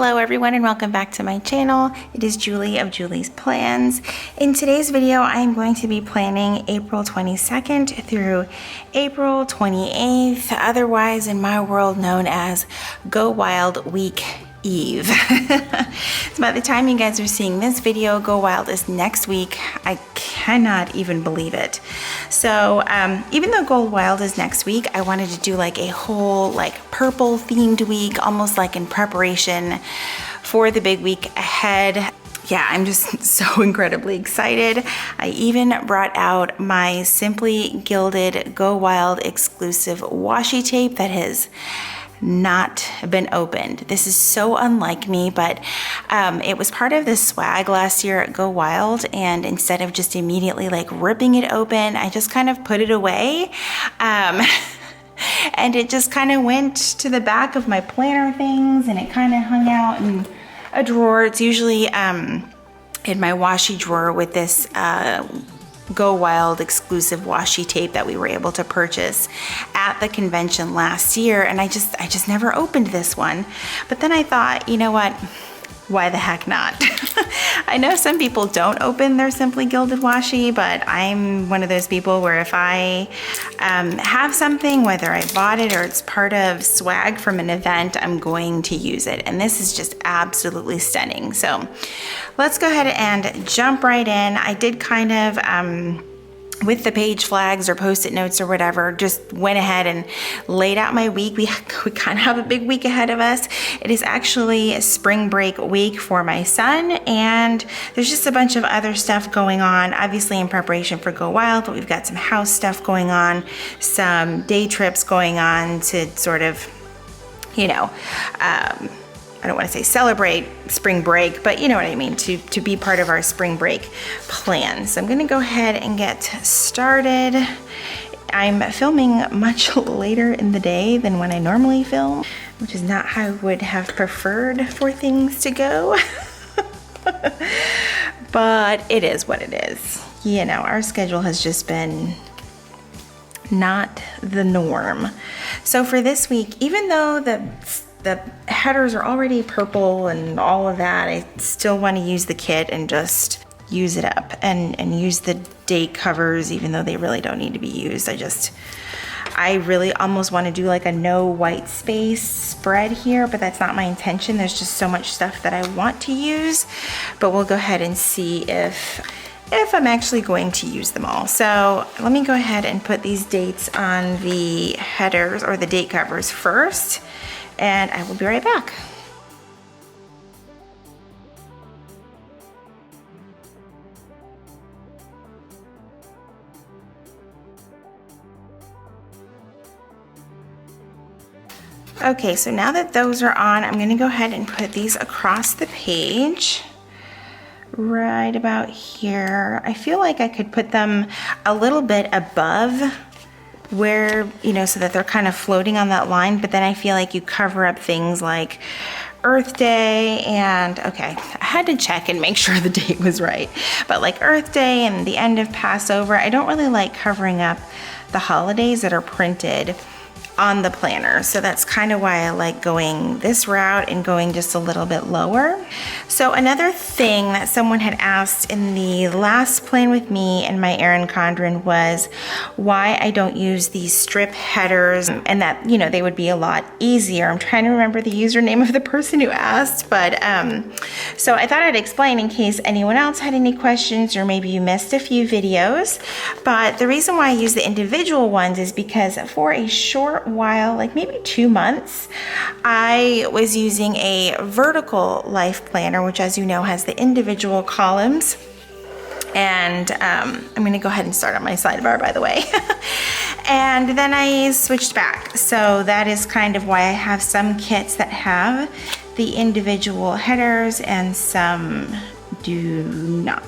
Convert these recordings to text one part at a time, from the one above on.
Hello everyone and welcome back to my channel. It is Julie of Julie's Plans. In today's video, I am going to be planning April 22nd through April 28th, otherwise in my world known as Go Wild Week Eve. So by the time you guys are seeing this video, Go Wild is next week. I cannot even believe it. So even though Go Wild is next week, I wanted to do like a whole purple themed week, almost like in preparation for the big week ahead. Yeah, I'm just so incredibly excited. I even brought out my Simply Gilded Go Wild exclusive washi tape that has not been opened. This is so unlike me, but it was part of this swag last year at Go Wild, and instead of just immediately ripping it open, I just kind of put it away. And it just kind of went to the back of my planner things, and it kind of hung out in a drawer. It's usually in my washi drawer with this Go Wild exclusive washi tape that we were able to purchase at the convention last year, and I just never opened this one. But then I thought, you know what? Why the heck not? I know some people don't open their Simply Gilded washi, but I'm one of those people where if I have something, whether I bought it or it's part of swag from an event, I'm going to use it. And this is just absolutely stunning. So let's go ahead and jump right in. I did kind of, with the page flags or post-it notes or whatever, just went ahead and laid out my week. We kind of have a big week ahead of us. It is actually a spring break week for my son, and there's just a bunch of other stuff going on, obviously in preparation for Go Wild, but we've got some house stuff going on, some day trips going on to sort of, I don't want to say celebrate spring break, but you know what I mean, to be part of our spring break plan. So I'm going to go ahead and get started. I'm filming much later in the day than when I normally film, which is not how I would have preferred for things to go. But it is what it is. Our schedule has just been not the norm. So for this week, even though the headers are already purple and all of that, I still want to use the kit and just use it up and use the date covers, even though they really don't need to be used. I really almost want to do like a no white space spread here, but that's not my intention. There's just so much stuff that I want to use, but we'll go ahead and see if I'm actually going to use them all. So let me go ahead and put these dates on the headers or the date covers first, and I will be right back. Okay, so now that those are on, I'm gonna go ahead and put these across the page right about here. I feel like I could put them a little bit above where, so that they're kind of floating on that line, but then I feel like you cover up things like Earth Day and, okay, I had to check and make sure the date was right, but like Earth Day and the end of Passover, I don't really like covering up the holidays that are printed on the planner. So that's kind of why I like going this route and going just a little bit lower. So another thing that someone had asked in the last plan with me and my Erin Condren was why I don't use these strip headers, and that, they would be a lot easier. I'm trying to remember the username of the person who asked, but so I thought I'd explain in case anyone else had any questions or maybe you missed a few videos. But the reason why I use the individual ones is because for a short while, like maybe 2 months, I was using a vertical life planner, which, as you know, has the individual columns. And I'm going to go ahead and start on my sidebar, by the way. And then I switched back. So that is kind of why I have some kits that have the individual headers and some do not.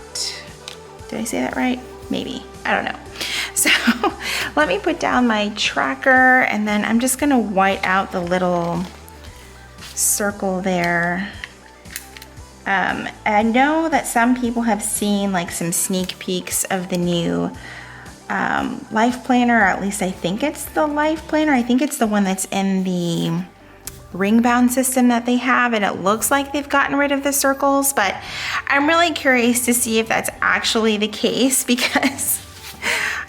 Did I say that right? Maybe. I don't know. So let me put down my tracker, and then I'm just going to white out the little circle there. I know that some people have seen some sneak peeks of the new life planner, or at least I think it's the life planner. I think it's the one that's in the ring bound system that they have, and it looks like they've gotten rid of the circles, but I'm really curious to see if that's actually the case, because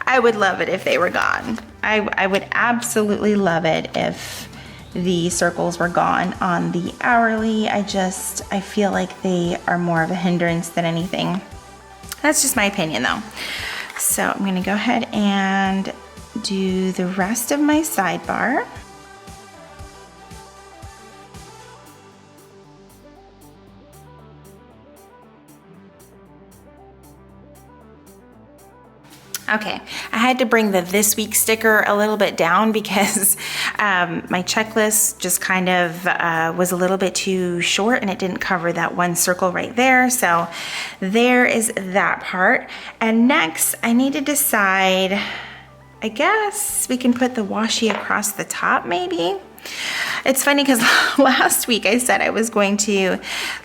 I would love it if they were gone. I would absolutely love it if the circles were gone on the hourly. I feel like they are more of a hindrance than anything. That's just my opinion though. So I'm gonna go ahead and do the rest of my sidebar. Okay, I had to bring the this week sticker a little bit down because my checklist just kind of was a little bit too short and it didn't cover that one circle right there. So there is that part. And next I need to decide, I guess we can put the washi across the top maybe. It's funny because last week I said I was going to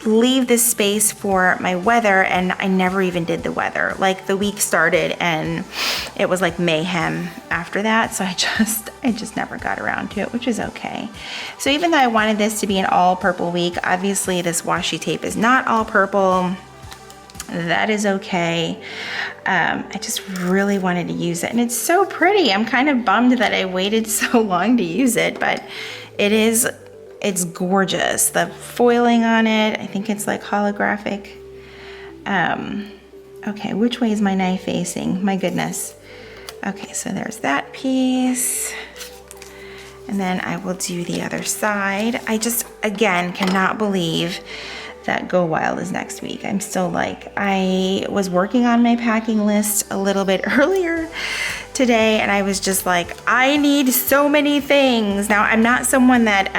leave this space for my weather, and I never even did the weather. Like, the week started and it was like mayhem after that, so I just never got around to it, which is okay. So even though I wanted this to be an all purple week, obviously this washi tape is not all purple. That is okay. I just really wanted to use it, and it's so pretty. I'm kind of bummed that I waited so long to use it, but it's gorgeous. The foiling on it, I think it's like holographic. Okay, which way is my knife facing? My goodness. Okay, so there's that piece. And then I will do the other side. I just, again, cannot believe that Go Wild is next week. I'm still like, I was working on my packing list a little bit earlier today, and I was just like, I need so many things. Now, I'm not someone that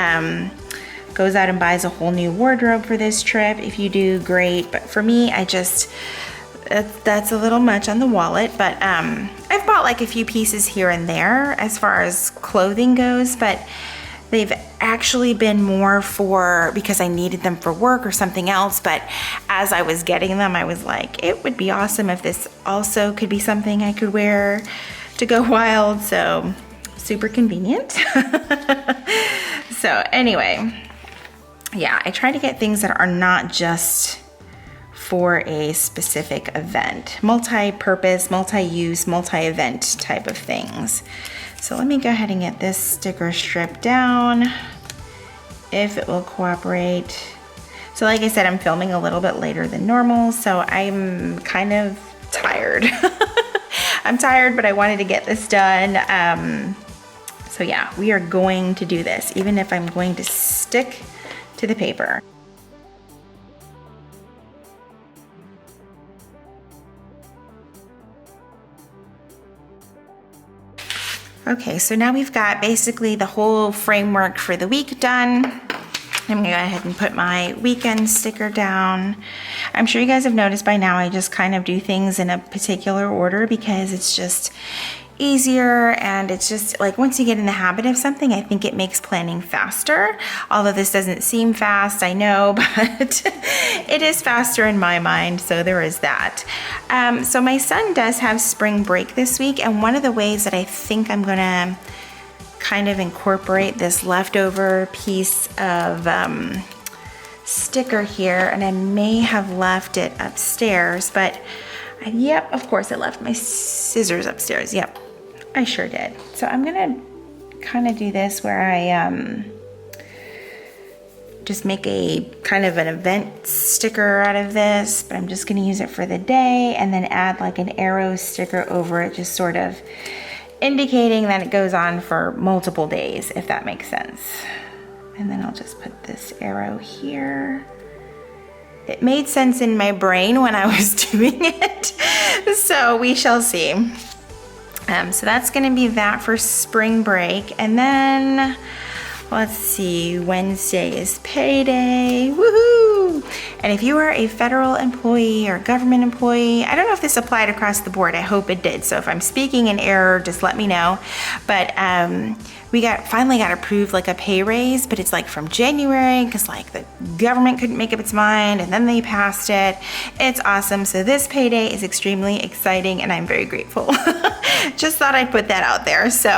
goes out and buys a whole new wardrobe for this trip. If you do, great. But for me, that's a little much on the wallet. But I've bought like a few pieces here and there as far as clothing goes, but they've actually been more for because I needed them for work or something else. But as I was getting them, I was like, it would be awesome if this also could be something I could wear to Go Wild. So super convenient. So anyway, yeah, I try to get things that are not just for a specific event, multi-purpose, multi-use, multi-event type of things. So let me go ahead and get this sticker strip down, if it will cooperate. So like I said, I'm filming a little bit later than normal, so I'm kind of tired. I'm tired, but I wanted to get this done. So yeah, we are going to do this, even if I'm going to stick to the paper. Okay, so now we've got basically the whole framework for the week done. I'm gonna go ahead and put my weekend sticker down. I'm sure you guys have noticed by now I just kind of do things in a particular order because it's just easier, and it's just like once you get in the habit of something, I think it makes planning faster. Although this doesn't seem fast, I know, but it is faster in my mind, so there is that. So my son does have spring break this week, and one of the ways that I think I'm gonna kind of incorporate this leftover piece of sticker here, and I may have left it upstairs, but yep, of course I left my scissors upstairs. Yep, I sure did. So I'm gonna kind of do this where I just make a kind of an event sticker out of this, but I'm just gonna use it for the day and then add like an arrow sticker over it, just sort of indicating that it goes on for multiple days, if that makes sense. And then I'll just put this arrow here. It made sense in my brain when I was doing it, so we shall see. So that's gonna be that for spring break. And then, let's see, Wednesday is payday, woohoo! And if you are a federal employee or government employee, I don't know if this applied across the board, I hope it did. So if I'm speaking in error, just let me know. But we finally got approved like a pay raise, but it's like from January, because like the government couldn't make up its mind and then they passed it. It's awesome. So this payday is extremely exciting and I'm very grateful. Just thought I'd put that out there. So,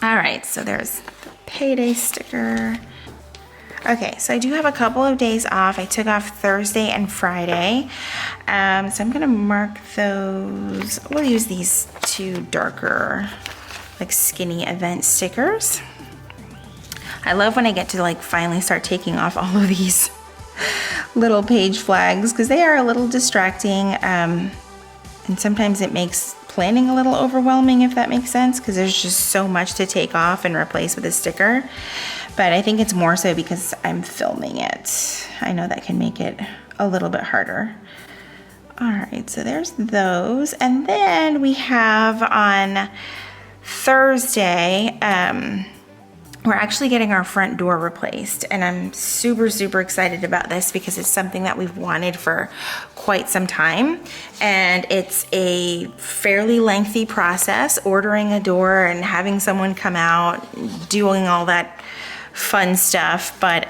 all right, so there's the payday sticker. Okay, so I do have a couple of days off. I took off Thursday and Friday. So I'm gonna mark those. We'll use these two darker, like skinny event stickers. I love when I get to like finally start taking off all of these little page flags because they are a little distracting. And sometimes it makes planning a little overwhelming, if that makes sense, because there's just so much to take off and replace with a sticker. But I think it's more so because I'm filming it. I know that can make it a little bit harder. All right, so there's those. And then we have on Thursday, we're actually getting our front door replaced, and I'm super, super excited about this because it's something that we've wanted for quite some time. And it's a fairly lengthy process, ordering a door and having someone come out, doing all that fun stuff. But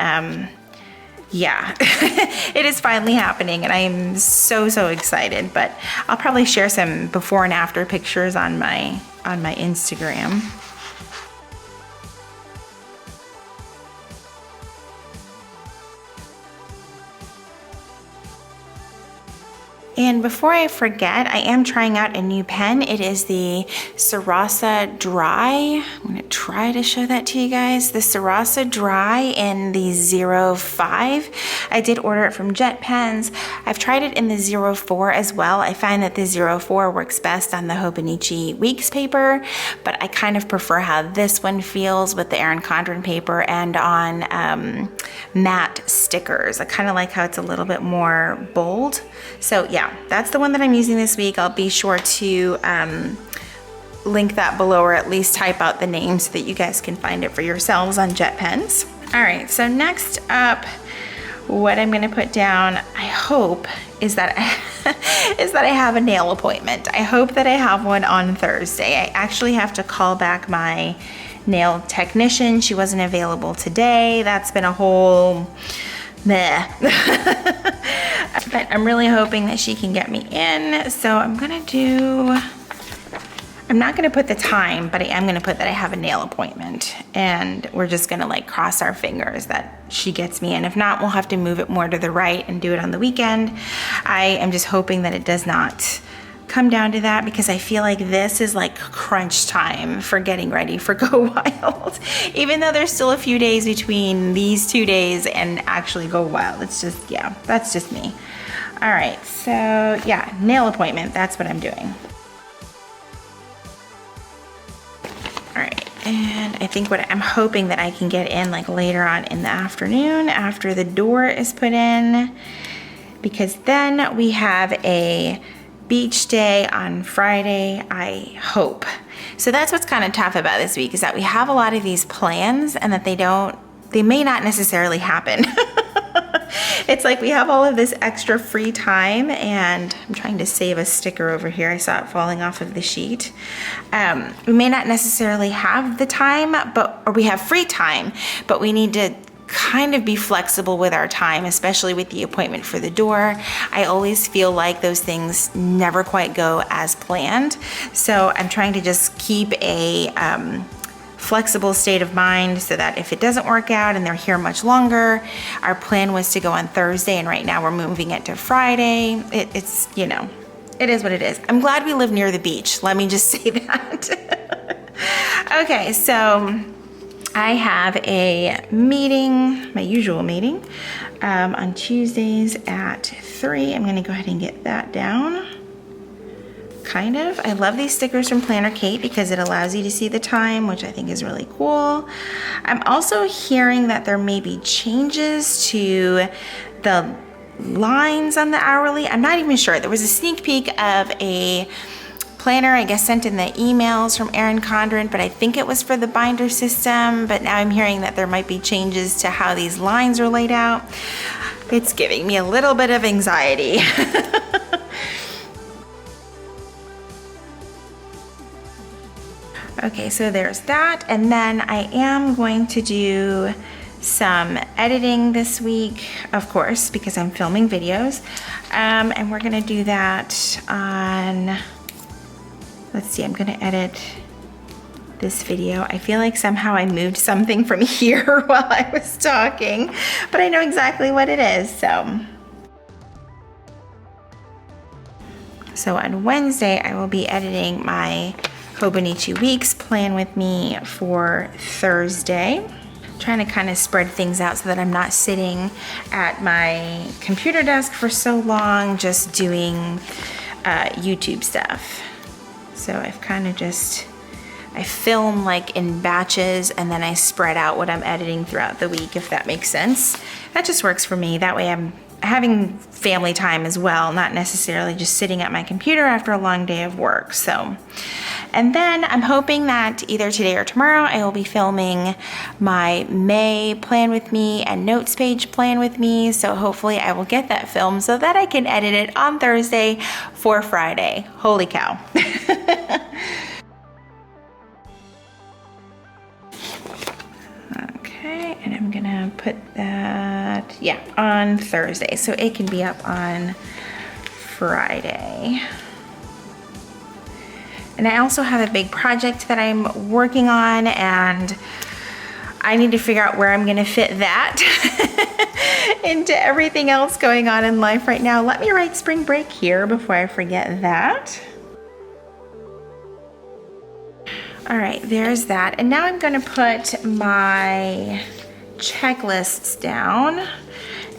yeah, it is finally happening, and I am so, so excited. But I'll probably share some before and after pictures on my Instagram. And before I forget, I am trying out a new pen. It is the Sarasa Dry. I'm gonna try to show that to you guys. The Sarasa Dry in the 05. I did order it from Jet Pens. I've tried it in the 04 as well. I find that the 04 works best on the Hobonichi Weeks paper, but I kind of prefer how this one feels with the Erin Condren paper and on matte stickers. I kind of like how it's a little bit more bold. So yeah, that's the one that I'm using this week. I'll be sure to link that below, or at least type out the name so that you guys can find it for yourselves on Jet Pens. All right, so next up, what I'm gonna put down, I hope, is that I have a nail appointment. I hope that I have one on Thursday. I actually have to call back my nail technician. She wasn't available today. That's been a whole meh. But I'm really hoping that she can get me in. So I'm not gonna put the time, but I am gonna put that I have a nail appointment, and we're just gonna like cross our fingers that she gets me in. If not, we'll have to move it more to the right and do it on the weekend. I am just hoping that it does not come down to that, because I feel like this is like crunch time for getting ready for Go Wild. Even though there's still a few days between these 2 days and actually Go Wild. It's just, yeah, that's just me. All right, so yeah, nail appointment, that's what I'm doing. All right, and I think what I'm hoping that I can get in like later on in the afternoon after the door is put in, because then we have a beach day on Friday, I hope. So that's what's kind of tough about this week, is that we have a lot of these plans and that they may not necessarily happen. It's like we have all of this extra free time, and I'm trying to save a sticker over here. I saw it falling off of the sheet. We may not necessarily have the time, or we have free time, but we need to kind of be flexible with our time, especially with the appointment for the door. I always feel like those things never quite go as planned. So I'm trying to just keep a flexible state of mind so that if it doesn't work out and they're here much longer, our plan was to go on Thursday, and right now we're moving it to Friday. It's, you know, it is what it is. I'm glad we live near the beach. Let me just say that. Okay, so I have a meeting, my usual meeting, on Tuesdays at 3. I'm gonna go ahead and get that down. Kind of. I love these stickers from Planner Kate because it allows you to see the time, which I think is really cool. I'm also hearing that there may be changes to the lines on the hourly. I'm not even sure. There was a sneak peek of a planner, I guess, sent in the emails from Erin Condren, but I think it was for the binder system. But now I'm hearing that there might be changes to how these lines are laid out. It's giving me a little bit of anxiety. Okay, so there's that. And then I am going to do some editing this week, of course, because I'm filming videos. And we're gonna do that on, let's see, I'm gonna edit this video. I feel like somehow I moved something from here while I was talking, but I know exactly what it is, So on Wednesday, I will be editing my Hobonichi Weeks plan with me for Thursday. Trying to kind of spread things out so that I'm not sitting at my computer desk for so long just doing YouTube stuff. So I've kind of I film like in batches and then I spread out what I'm editing throughout the week, if that makes sense. That just works for me. That way I'm having family time as well, not necessarily just sitting at my computer after a long day of work. So, and then I'm hoping that either today or tomorrow I will be filming my May plan with me and notes page plan with me. So hopefully I will get that film so that I can edit it on Thursday for Friday. Holy cow. Okay, and I'm gonna put that, yeah, on Thursday, so it can be up on Friday. And I also have a big project that I'm working on, and I need to figure out where I'm gonna fit that into everything else going on in life right now. Let me write spring break here before I forget that. All right, there's that. And now I'm gonna put my checklists down.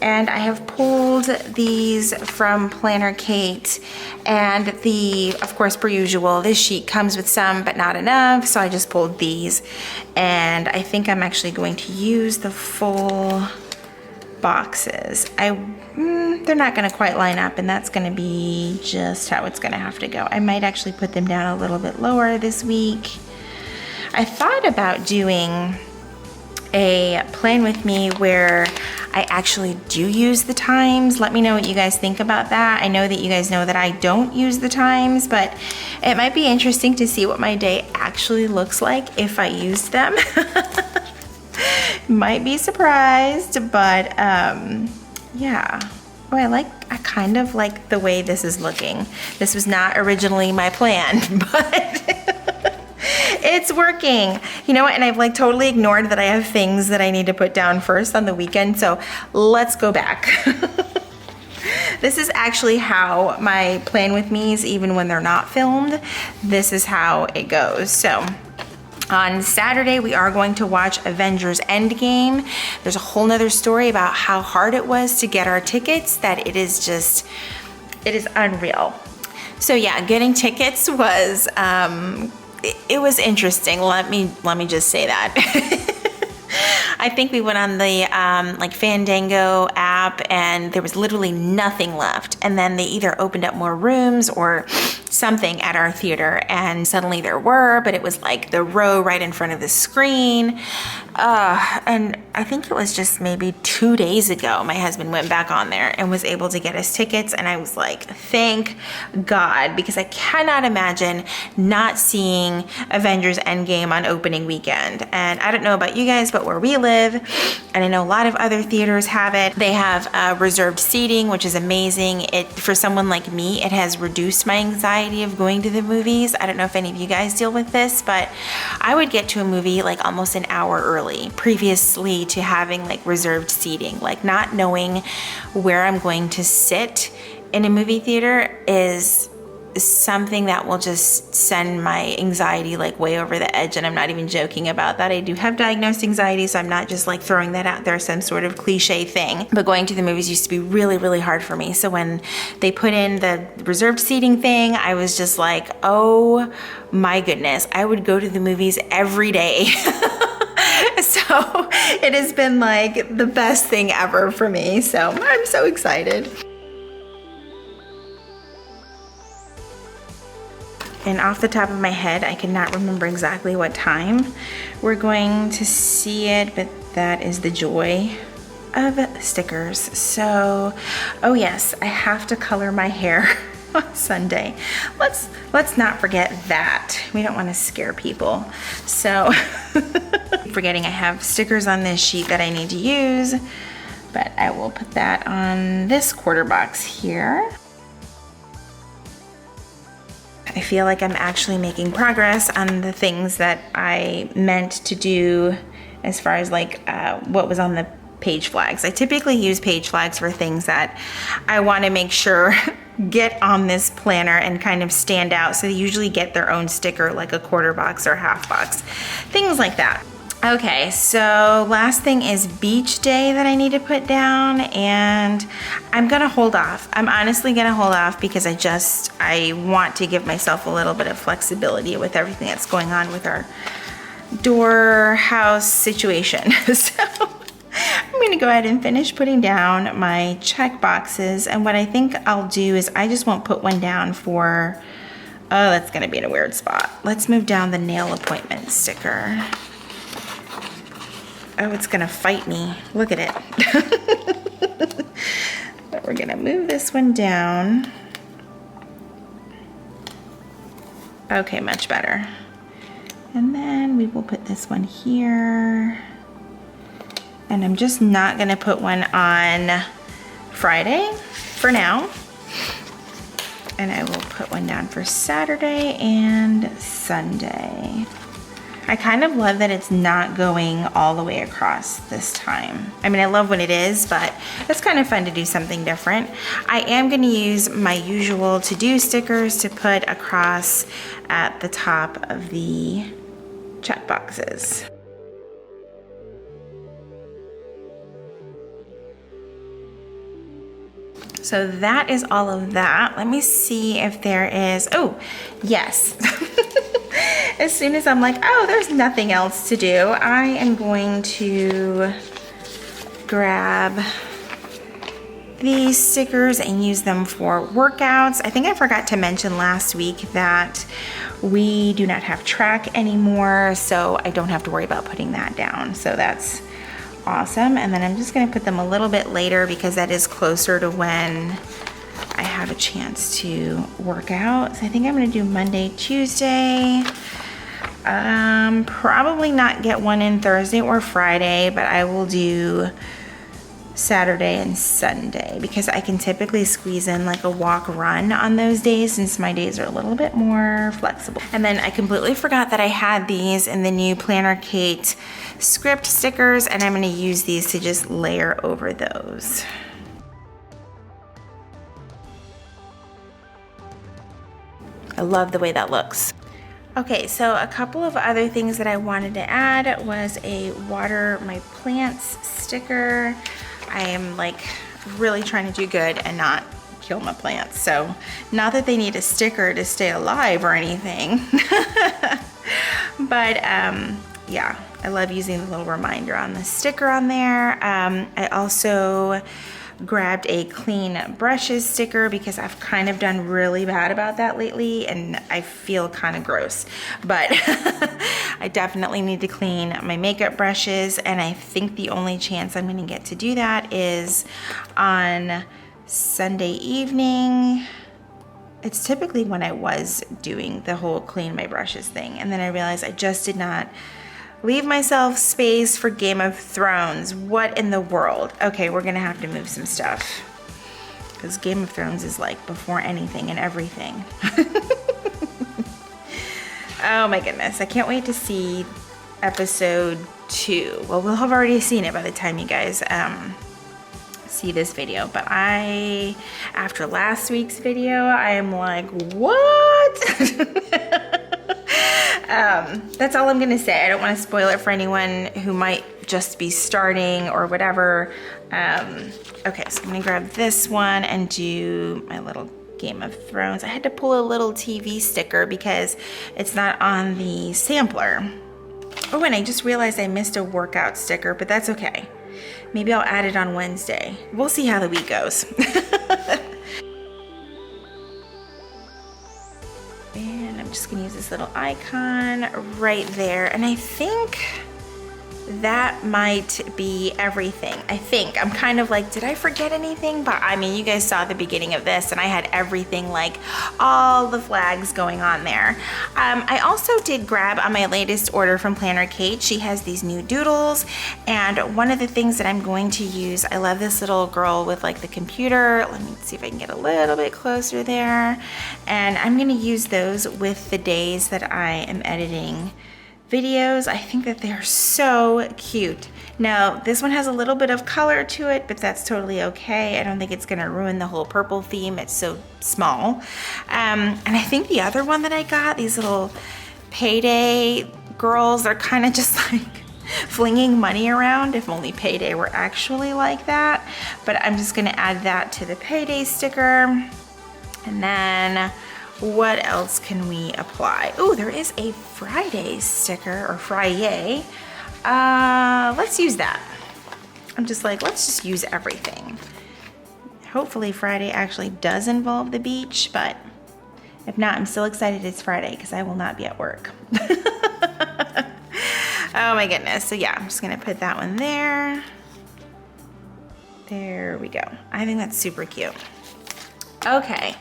And I have pulled these from Planner Kate. And of course, per usual, this sheet comes with some, but not enough. So I just pulled these. And I think I'm actually going to use the full boxes. They're not gonna quite line up, and that's gonna be just how it's gonna have to go. I might actually put them down a little bit lower this week. I thought about doing a plan with me where I actually do use the times. Let me know what you guys think about that. I know that you guys know that I don't use the times, but it might be interesting to see what my day actually looks like if I used them. Might be surprised, but yeah. Oh, I kind of like the way this is looking. This was not originally my plan, but it's working. You know what? And I've like totally ignored that I have things that I need to put down first on the weekend. So let's go back. This is actually how my plan with me's, even when they're not filmed, this is how it goes. So on Saturday, we are going to watch Avengers Endgame. There's a whole nother story about how hard it was to get our tickets, that it is unreal. So yeah, getting tickets was, it was interesting. Let me just say that. I think we went on the like Fandango app and there was literally nothing left. And then they either opened up more rooms or something at our theater, and suddenly there were, but it was like the row right in front of the screen. And I think it was just maybe 2 days ago, my husband went back on there and was able to get us tickets. And I was like, thank God, because I cannot imagine not seeing Avengers Endgame on opening weekend. And I don't know about you guys, but where we live, and I know a lot of other theaters have it, they have reserved seating, which is amazing. For someone like me, it has reduced my anxiety of going to the movies. I don't know if any of you guys deal with this, but I would get to a movie like almost an hour early previously to having like reserved seating. Like not knowing where I'm going to sit in a movie theater is something that will just send my anxiety like way over the edge, and I'm not even joking about that. I do have diagnosed anxiety, so I'm not just like throwing that out there, some sort of cliche thing. But going to the movies used to be really, really hard for me. So when they put in the reserved seating thing, I was just like, oh my goodness, I would go to the movies every day. So it has been like the best thing ever for me. So I'm so excited. And off the top of my head, I cannot remember exactly what time we're going to see it, but that is the joy of stickers. So, oh yes, I have to color my hair on Sunday. Let's not forget that. We don't want to scare people. So, forgetting I have stickers on this sheet that I need to use, but I will put that on this quarter box here. I feel like I'm actually making progress on the things that I meant to do as far as like what was on the page flags. I typically use page flags for things that I want to make sure get on this planner and kind of stand out. So they usually get their own sticker, like a quarter box or half box, things like that. Okay, so last thing is beach day that I need to put down, and I'm gonna hold off. I'm honestly gonna hold off because I want to give myself a little bit of flexibility with everything that's going on with our door house situation. So I'm gonna go ahead and finish putting down my check boxes, and what I think I'll do is I just won't put one down for, oh, that's gonna be in a weird spot. Let's move down the nail appointment sticker. Oh, it's gonna fight me. Look at it. But we're gonna move this one down. Okay, much better. And then we will put this one here. And I'm just not gonna put one on Friday for now. And I will put one down for Saturday and Sunday. I kind of love that it's not going all the way across this time. I mean, I love when it is, but it's kind of fun to do something different. I am gonna use my usual to-do stickers to put across at the top of the check boxes. So that is all of that. Let me see if there is, oh, yes. As soon as I'm like, oh, there's nothing else to do, I am going to grab these stickers and use them for workouts. I think I forgot to mention last week that we do not have track anymore, so I don't have to worry about putting that down. So that's awesome. And then I'm just gonna put them a little bit later because that is closer to when I have a chance to work out. So I think I'm gonna do Monday, Tuesday. Probably not get one in Thursday or Friday, but I will do Saturday and Sunday because I can typically squeeze in like a walk run on those days since my days are a little bit more flexible. And then I completely forgot that I had these in the new Planner Kate script stickers, and I'm going to use these to just layer over those. I love the way that looks. Okay, so a couple of other things that I wanted to add was a water my plants sticker. I am like really trying to do good and not kill my plants. So not that they need a sticker to stay alive or anything, but yeah, I love using the little reminder on the sticker on there. I also grabbed a clean brushes sticker because I've kind of done really bad about that lately and I feel kind of gross, but I definitely need to clean my makeup brushes, and I think the only chance I'm gonna get to do that is on Sunday evening. It's typically when I was doing the whole clean my brushes thing, and then I realized I just did not leave myself space for Game of Thrones. What in the world? Okay, we're gonna have to move some stuff because Game of Thrones is like before anything and everything. Oh my goodness, I can't wait to see episode 2. Well, we'll have already seen it by the time you guys see this video, but after last week's video, I am like, what? That's all I'm gonna say. I don't want to spoil it for anyone who might just be starting or whatever. Okay, so I'm gonna grab this one and do my little Game of Thrones. I had to pull a little TV sticker because it's not on the sampler. Oh, and I just realized I missed a workout sticker, but that's okay. Maybe I'll add it on Wednesday. We'll see how the week goes. And I'm just gonna use this little icon right there. And I think that might be everything. I think. I'm kind of like, did I forget anything? But I mean, you guys saw the beginning of this and I had everything, like all the flags going on there. I also did grab on my latest order from Planner Kate. She has these new doodles, and one of the things that I'm going to use, I love this little girl with like the computer. Let me see if I can get a little bit closer there. And I'm gonna use those with the days that I am editing videos. I think that they're so cute. Now, this one has a little bit of color to it, but that's totally okay. I don't think it's gonna ruin the whole purple theme. It's so small. And I think the other one that I got, these little payday girls, they're kind of just like flinging money around. If only Payday were actually like that. But I'm just gonna add that to the Payday sticker. And then what else can we apply? Oh, there is a Friday sticker, or Friday. Let's use that. I'm just like, let's just use everything. Hopefully Friday actually does involve the beach, but if not, I'm still excited it's Friday because I will not be at work. Oh my goodness. So yeah, I'm just gonna put that one there. There we go. I think that's super cute. Okay.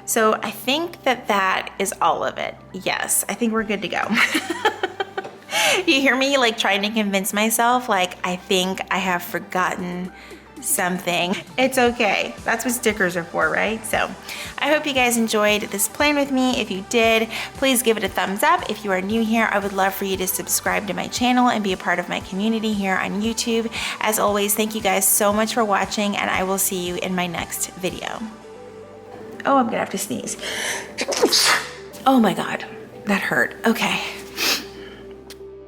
So I think that that is all of it. Yes, I think we're good to go. You hear me like trying to convince myself, like I think I have forgotten something. It's okay. That's what stickers are for, right? So I hope you guys enjoyed this plan with me. If you did, please give it a thumbs up. If you are new here, I would love for you to subscribe to my channel and be a part of my community here on YouTube. As always, thank you guys so much for watching, and I will see you in my next video. Oh, I'm gonna have to sneeze. Oh my God, that hurt. Okay.